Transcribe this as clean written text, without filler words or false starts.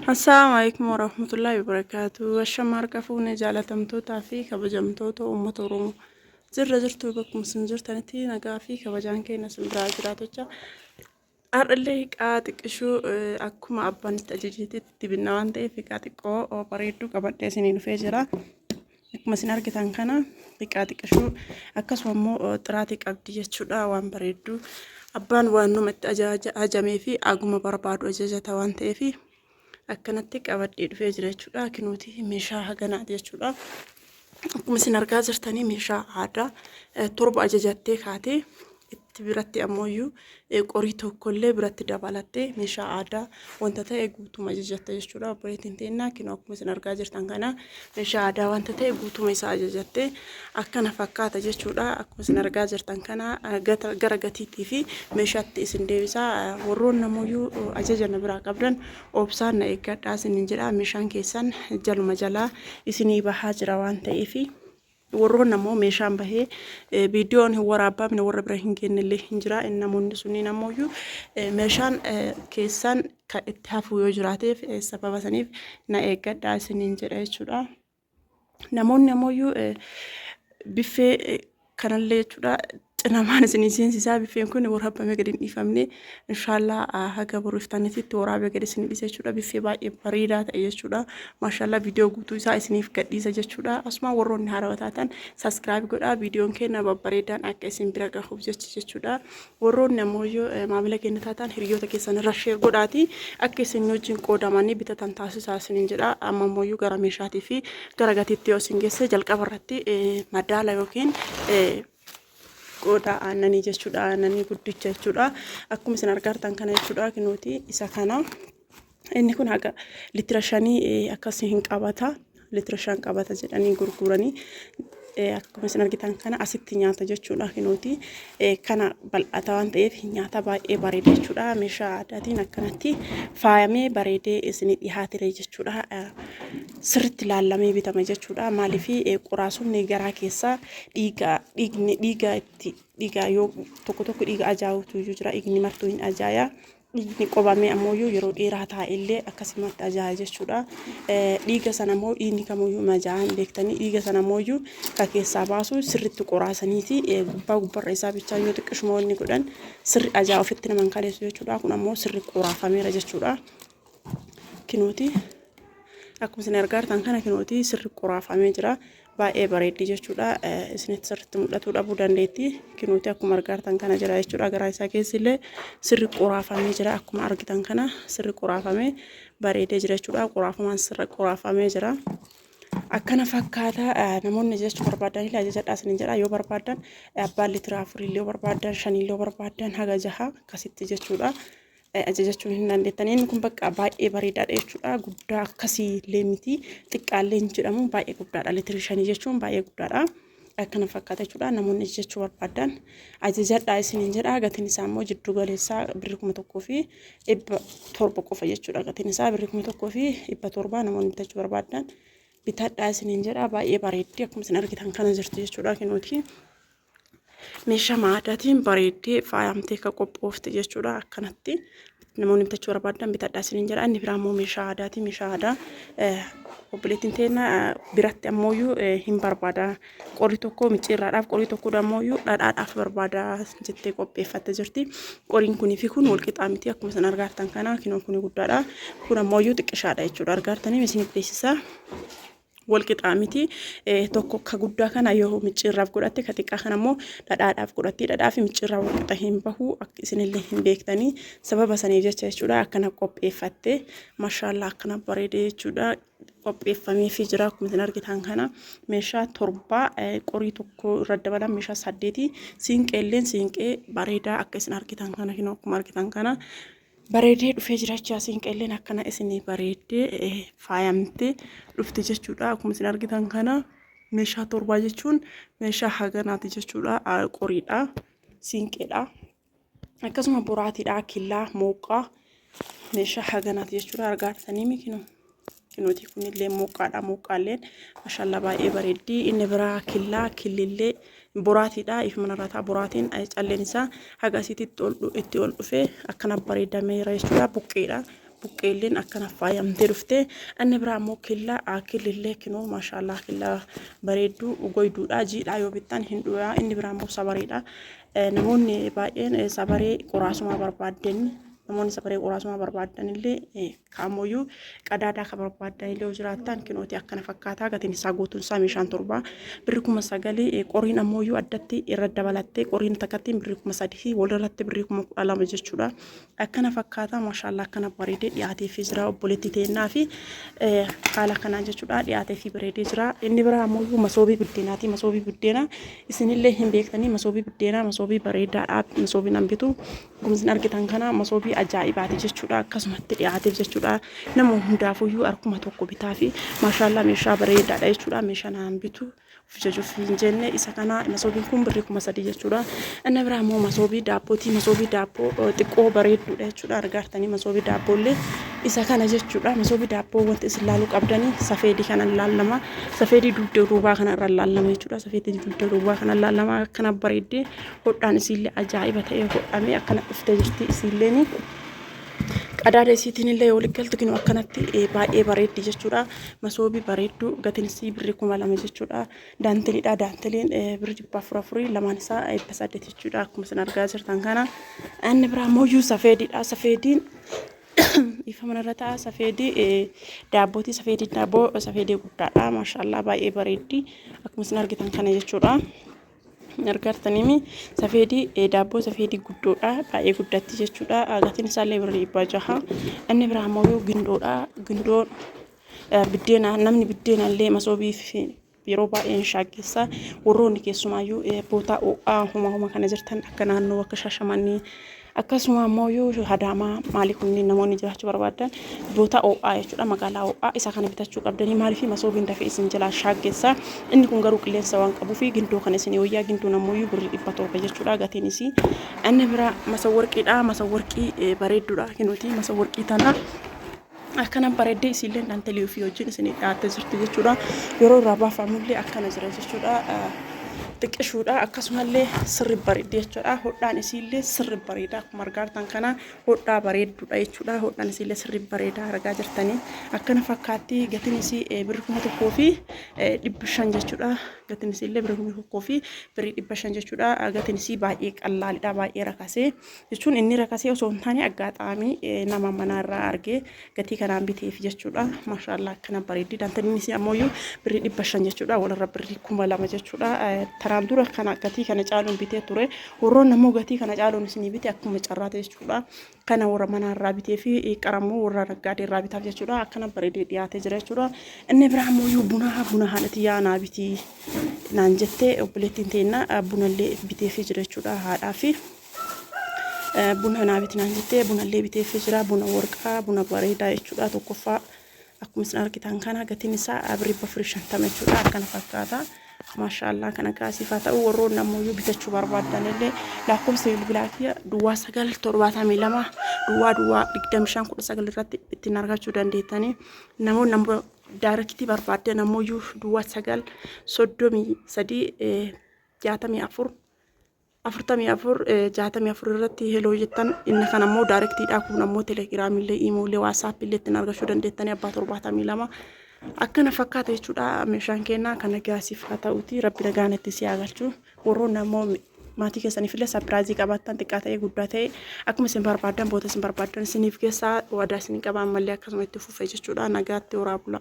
السلام عليكم ورحمة الله وبركاته. الشمار كفوني جالتمتو تافي كبجمتو تو أمة رومو زرتو بكم سنجرتنتي نقافي كبجان كينا سنبرا جراتوچا اللي قاتك شو أكما أبان تجيجيتي تبنوان تي في قاتك أو بريدو قبل سنين فجرا أكما سنرجتان كنا في قاتك شو أكسو مو تراتك أبدي جتشودا وان بريدو أبان وانو مت أجامي في أقوم بربادو أجاجة وان تي في akkanatti qabadhee dhufee jira jechuudha. Kinuuti meeshaa haganaa jechuudha. Akkuma isin argaa jirtanii meeshaa aadaa torba ajajattee kaatee itti biratti ammoo qorii tokkollee biratti dabalattee meeshaa aadaa wanta ta'e guutuma ajajatte jechuudha. Obboleettiin teennaa kinoo akkuma isin argaa jirtan kana meeshaa aadaa wanta ta'e guutuma isaa ajajattee akkana fakkaata jechuudha. Akkuma isin argaa jirtan kana gara gatiitii fi meeshaatti isin deebisaa warroon namoyyuu ajaja na biraa qabdan obsaan na eeggadhaa isinin jedha. Meeshaan keessan jaluma jalaa isinii bahaa jira waan ta'eef warroon namoo meeshaan bahee viidiyoon hin waraabamne warra bira hin geennellee hin jira. Inni namoonni sunniin ammoo meeshaan keessan kan itti hafu yoo jiraateef sababa saniif na eeggadhaa isiniin jedha jechuudha. Namoonni ammoo biffee kanallee jechuudha. Namaan isin seensisaa biffeen kun waraabamee gadi hin dhiifamne inshaallah haga boruuftanitti waraabee gadi isin dhiisa jechuudha. Biffee baay'ee bareedaa ta'e jechuudha. Maashaallah viidiyoo guutuu isaa isiniif gadhiisa jechuudha. Asuma warroonni haarawaa taatan saskiraayib godhaa. Viidiyoon keenya babbareedaan akka isin bira gahuuf jechuudha. Warroonni ammoo maamila keenya taatan hiriyoota keessan irra sheer godhaati akka isin wajjin qoodamanii bitatan taasisaa isiniin jedha. Amma ammoo gara meeshaatii fi gara gatiitti yoo isin geesse jalqaba irratti madaala yookiin qoda aananii jechuudha. Aananii guddicha jechuudha. Akkuma isin argartan kana jechuudha. Kinuuti isa kana inni kun haga litira 5 akkasii hin qabata. Litira 5 qabata jedhanii gurguranii akkuma isin argitan kana asitti nyaata jechuudha. Kinuuti kana bal'ata waan ta'eef nyaata baay'ee bareeda jechuudha. Meeshaa aadaatiin akkanatti faayamee bareedee isin dhiyaatire jechuudha. Sirriitti ilaalamee bitama jechuudha. Maaliif qoraasumni garaa keessaa dhiiga yoo tokko dhiiga ajaa'utu jira. Dhiigni martuu hin ajaa'a. Dhiigni qobamee ammoo yeroo dheeraa taa'ellee akkasumatti ajaa'a jechuudha. Dhiiga sana ammoo dhiigni kamuyyuu majaa'a hin beektanii dhiiga sana ammoo ka keessaa baasu sirriitti qoraasaniiti gubbarra isaa bichaa yoo xiqqishuma inni godhan sirri ajaa'a ofitti naman kaleessu jechuudha. Kun ammoo sirri qoraafameera jechuudha. Kinuuti akkuma isin argartan kana kinuuti sirri qoraafamee jira. Baay'ee bareeddi jechuudha. Isinitti sirriitti mul'atuu dhabuu dandeetti. Kinuuti akkuma argartan kana jira jechuudha. Garaa isaa keessillee sirri qoraafamee jira. Akkuma argitan kana sirri qoraafamee bareedee jira jechuudha. Qoraafamaan sirri qoraafamee jira. Akkana fakkaata namoonni jechuu barbaadan illee ajajadhaa isiniin jedha. Yoo barbaadan abbaan litira 4 illee yoo barbaadan 5 illee yoo barbaadan haga 6 akkasitti jechuudha. Ajajachuu hin dandeettan. Inni kun bakka baay'ee bareedaadha jechuudha. Guddaa akkasii illee miti xiqqaallee hin jedhamu baay'ee guddaadha. Litiri 5 jechuun baay'ee guddaadha. Akkana fakkaata jechuudha. Namoonni jechuu barbaadan ajajadhaa isiniin jedha. Gatiin isaa immoo jiddu galeessaa birrii 1,000 fi 700 qofa jechuudha. Gatiin isaa birrii 1,000 fi 700 namoonni bitachuu barbaadan bitadhaa isiniin jedha. Baay'ee bareeddi akkuma isin argitan kana jirti jechuudha. Kinuuti meeshaa aadaatiin bareeddee faayamtee ka qophoofte jechuudha. Akkanatti namoonni bitachuu barbaadan bitadhaa isiniin jedha. Inni biraa immoo meeshaa aadaati. Meeshaa aadaa obboleettiin teennaa biratti ammoo hin barbaada. Qorii tokko micciirraadhaaf qorii tokko ammoo dhadhaadhaaf barbaada jettee qopheeffatte jirti. Qoriin kunii fi kun walqixaa miti akkuma isin argartan kana. Kinoon kun guddaadha. Kun ammoo xiqqishaadha jechuudha. Argartanii isiniif beeksisa. Walqixaa miti tokko ka guddaa kana yoo micciirraaf godhatte ka xiqqaa kana ammoo dhadhaadhaaf godhatte dhadhaa fi micciirraa walqixa hin bahu akka isinillee hin beektanii sababa saniif jecha jechuudha. Akkana qopheeffatte maashaallah akkana bareedee jechuudha. Qopheeffamee fi jira akkuma isin argitan kana meeshaa torba qorii tokko irra dabalan meeshaa 8 siinqeelleen siinqee bareedaa akka isin argitan kana akkuma argitan kana bareedee dhufee jiraachaa siinqeelleen akkana isinii bareedee faayamtee dhufte jechuudha. Akkuma isin argitan kana meeshaa torbaa jechuun meeshaa haganaati jechuudha. Qoriidha, siinqeedha, akkasuma boraatiidha, killaa, mooqaa meeshaa haganaati jechuudha. Argaatanii mikinu kinuuti kunillee mooqaadha. Mooqaalleen maashaallah baay'ee bareeddi. Inni biraa killaa, killillee boraatiidha. Ifuma narrataa boraatiin calleen isaa haga asitti itti ol dhufee akkana bareedameera jechuudha. Buqqeedha. buqqeelleen akkana faayamtee dhufte inni biraa immoo killillee kinoo maashaallah killa bareedduu goyduudha jiidhaa yoo bittan hin dhuyaa inni biraa immoo sabareedha namoonni baay'een sabaree qoraasuma barbaadan namoonni sabaree qoraasuma barbaadan illee kaamoyyuu qadaadaa ka barbaadan illee jiraattan kinooti akkana fakkaataa gatiin isaa guutuun isaa meeshaan torba birri 9,000 qoriin ammoyyuu addatti irra dabalattee qoriin takkattiin birri 3,000 walirratti birri 12,000 jechuudha akkana fakkaataa maashaallah akkana bareedee dhiyaatee fi jira obboleetti teennaa fi haala kanaan jechuudha dhiyaatee fi bareedee jira inni biraa ammoyyuu masoobii biddeenaati masoobii biddeenaa isinillee hin beektanii masoobii biddeenaa masoobii bareedaadha masoobii nan bitu gumsin argitan kana masoobii ajaa'ibaati jechuudha akkasumatti dhiyaateef jechuudha nama hundaafuyyuu arkuma tokko bitaa fi maashaallah meeshaa bareedaadha jechuudha meeshaa naan bitu fijajuuf hin jenne isa kana masoobiin kun birri 3,000 jechuudha inni biraa immoo masoobii daabbooti masoobii daabboo xiqqoo bareedduudha jechuudha argaartanii masoobii daabboollee isa kana jechuudha masoobii daabboo wanti isin laaluu qabdanii safeedii kana laalama safeedii dugda duubaa kana irra laalama jechuudha safeedii dugda duubaa kana laalama akkana bareeddee hodhaan isiillee ajaa'iba ta'ee hodhamee akkana dhuftee jirti isiilleeni qadaada isiitiin illee yoo liggaltu kinu akkanatti baay'ee bareeddi jechuudha masoobii bareedduu gatiin isii birri 2,000 jechuudha daanteliidha daanteliin birri 4,400 lamaan isaa 800 jechuudha akkuma isin argaa jirtan kana inni biraa mooyyuu safeediidha safeediin ifa manarra ta'a safeedii daabbootii safeedii daabboo safeedii guddaadha maashaallah baay'ee bareeddi akkuma isin argitan kana jechuudha argartaniimi safeedii daabboo safeedii guddoodha baay'ee guddatti jechuudha gatiin isaallee birri 600 inni biraa immoo gindoodha gindoon biddeena namni biddeena illee masoobii yeroo baay'een shaaggeessa warroonni keessumaayyuu boota homa kana jirtan akka naannoo akka Shaashamannee akkasuma immoo yoo Hadaamaa maali kunniin namoonni jiraachuu barbaadan boota OA jechuudha magaalaa OA isa kana bitachuu qabdanii maaliif masoobiin dafee isin jalaa shaaggeessa inni kun garuu qilleensa waan qabuuf gindoo kana isin wayyaa gindoo namoonni birri 700 jechuudha gatiin isii inni biraa masawarqiidha masawarqii bareedduudha kinuuti masawarqii tana akkana bareeddee isiillee daantelii ofii wajjin isin dhiyaattee jirti jechuudha yeroo irraa baafamullee akkana jira jechuudha xiqqishuudha akkasumallee sirri bareeddi jechuudha hodhaan isiillee sirri bareeda akkuma argartan kana hodhaa bareedduudha jechuudha hodhaan isiillee sirri bareeda argaa jirtanii akkana fakkaatti gatiin isii birri 1,000 fi 500 jechuudha gatiin isiillee birri 1,000 fi birri 500 jechuudha gatiin isii baay'ee qallaalidha baay'ee rakasee jechuun inni rakasee osoo hin taane aggaxaamii nama manarraa argee gatii kanaan biteef jechuudha maashaallah akkana bareeddi daanteliin isii ammoo birri 500 jechuudha walirra birri 2,000 jechuudha taraan dura kana gatii kana caaluun bitee ture warroon namoo gatii kana caaluun isinii bite akkuma carraate jechuudha kana warra manarraa bitee fi qarammoo warra naggaadee irraa bitaaf jechuudha akkana bareedee dhiyaatee jira jechuudha inni biraa ammoo buna haadhati yaanaa bitii naan jettee obboleettiin teennaa bunallee bitee fi jira jechuudha haadhaa fi buna naabiti naan jettee bunallee bitee fi jira buna warqaa buna bareedaa jechuudha tokkoffaa akkuma isin argitan kana gatiin isaa birri 450 jechuudha akkana fakkaata maashaallah kana kaasifa ta'u warroon namoonni bitachuu barbaadan illee lakkoofsa bilbilaa duwwaa 972 duwwaa 2519 irratti ittiin argachuu dandeettanii namoonni daarektii barbaadan namoonni duwwaa 933 64 64 irratti heloo jettan inni kan ammoo daarektiidhaa kun ammoo telegiraamillee iimoollee waasaapillee ittiin argachuu dandeettanii abbaa 72 akkana fakkaata jechuudha meeshaan keenyaa kana gaasiif haa ta'uuti rabbi nagaanatti si agarchu warroon ammoo maatii keessaniif illee sapiraayizii qabaattan xiqqaa ta'ee guddaa ta'e akkuma isin barbaadan boota isin barbaadan isiniif keessaa wadaa isin qaban mallee akkasuma itti fufee jechuudha nagaatti horaa bula.